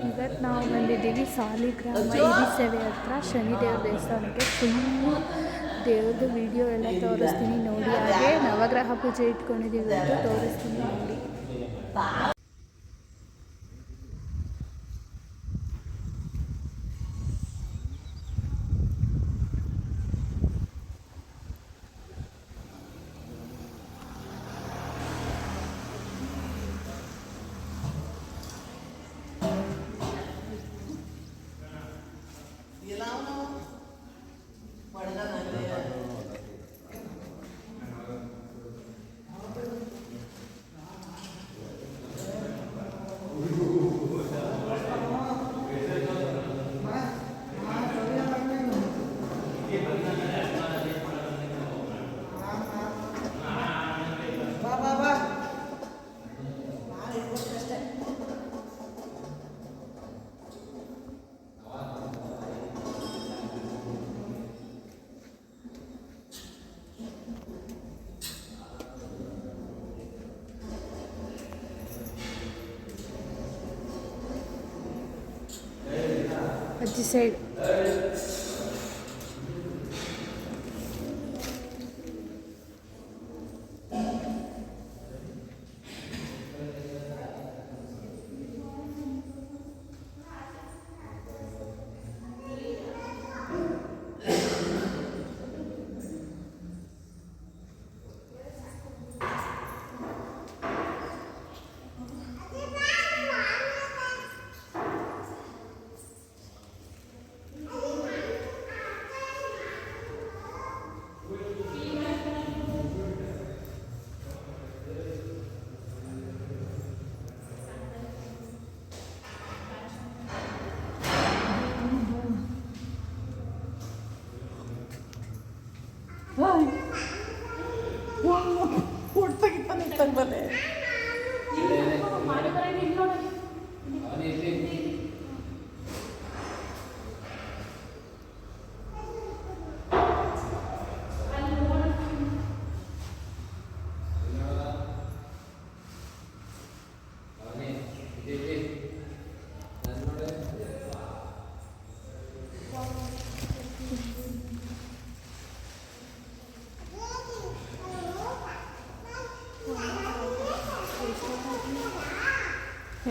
ಇವತ್ತು ನಾವು ಬಂದಿದ್ದೀವಿ ಸಾಲಿಗ್ರಾಮ ಹಿರಿ ಸೇವೆ ಹತ್ರ ಶನಿದೇವ್ರ ದೇವಸ್ಥಾನಕ್ಕೆ. ಫುಲ್ಲು ದೇವ್ರದ್ದು ವಿಡಿಯೋ ಎಲ್ಲ ತೋರಿಸ್ತೀನಿ ನೋಡಿ. ಹಾಗೆ ನವಗ್ರಹ ಪೂಜೆ ಇಟ್ಕೊಂಡಿದ್ದೀವಿ ಅಂತ ತೋರಿಸ್ತೀನಿ ನೋಡಿ. ಅಜ್ಜಿ ಸೈಡ್ ಬನ್ನಿ.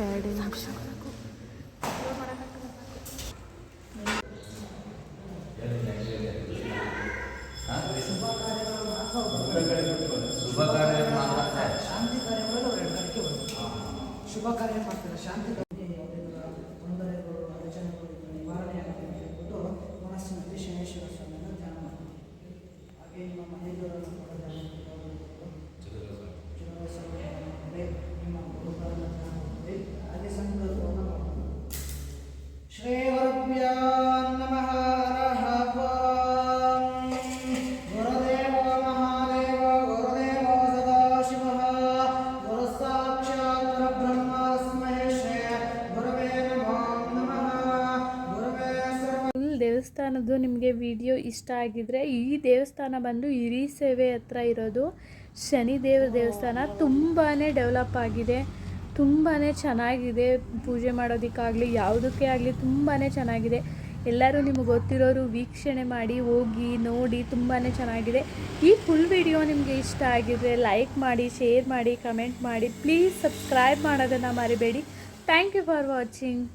ಎರಡು ನಿಮಿಷ ಶುಭ ಕಾರ್ಯ ಮಾಡ್ತಾರೆ. ಶಾಂತಿ ತೊಂದರೆಗಳು ಅಡಚಣೆಗಳು ನಿವಾರಣೆ ಆಗುತ್ತೆ ಅಂತ ಹೇಳ್ಬಿಟ್ಟು ಮನಸ್ಸಿನಲ್ಲಿ ಶನೇಶ್ವರ ಸ್ವಾಮಿಯನ್ನು ಧ್ಯಾನ ಮಾಡ್ತೀವಿ. ಹಾಗೆ ನಿಮ್ಮ ಮನೆಯವರನ್ನು ಕೂಡ ಧ್ಯಾನ ನಿಮ್ಮ ಗುರುಗಳನ್ನು ಧ್ಯಾನ ಮಾಡ್ತೀವಿ. ಹಾಗೆ ಸಂಕಲ್ಪವನ್ನು ಮಾಡ್ತೀವಿ. ಶ್ರೀ ಗುರುಭ್ಯೋ ನಮಃ. ದೇವಸ್ಥಾನದ್ದು ನಿಮಗೆ ವಿಡಿಯೋ ಇಷ್ಟ ಆಗಿದ್ರೆ, ಈ ದೇವಸ್ಥಾನ ಬಂದು ಹಿರಿ ಸೇವೆ ಹತ್ರ ಇರೋದು ಶನಿದೇವ ದೇವಸ್ಥಾನ. ತುಂಬಾ ಡೆವಲಪ್ ಆಗಿದೆ, ತುಂಬಾ ಚೆನ್ನಾಗಿದೆ. ಪೂಜೆ ಮಾಡೋದಕ್ಕಾಗಲಿ ಯಾವುದಕ್ಕೆ ಆಗಲಿ ತುಂಬಾ ಚೆನ್ನಾಗಿದೆ. ಎಲ್ಲರೂ ನಿಮಗೆ ಗೊತ್ತಿರೋರು ವೀಕ್ಷಣೆ ಮಾಡಿ ಹೋಗಿ ನೋಡಿ, ತುಂಬಾ ಚೆನ್ನಾಗಿದೆ. ಈ ಫುಲ್ ವಿಡಿಯೋ ನಿಮಗೆ ಇಷ್ಟ ಆಗಿದ್ರೆ ಲೈಕ್ ಮಾಡಿ, ಶೇರ್ ಮಾಡಿ, ಕಮೆಂಟ್ ಮಾಡಿ. ಪ್ಲೀಸ್ ಸಬ್ಸ್ಕ್ರೈಬ್ ಮಾಡೋದನ್ನು ಮರಿಬೇಡಿ. Thank you for watching.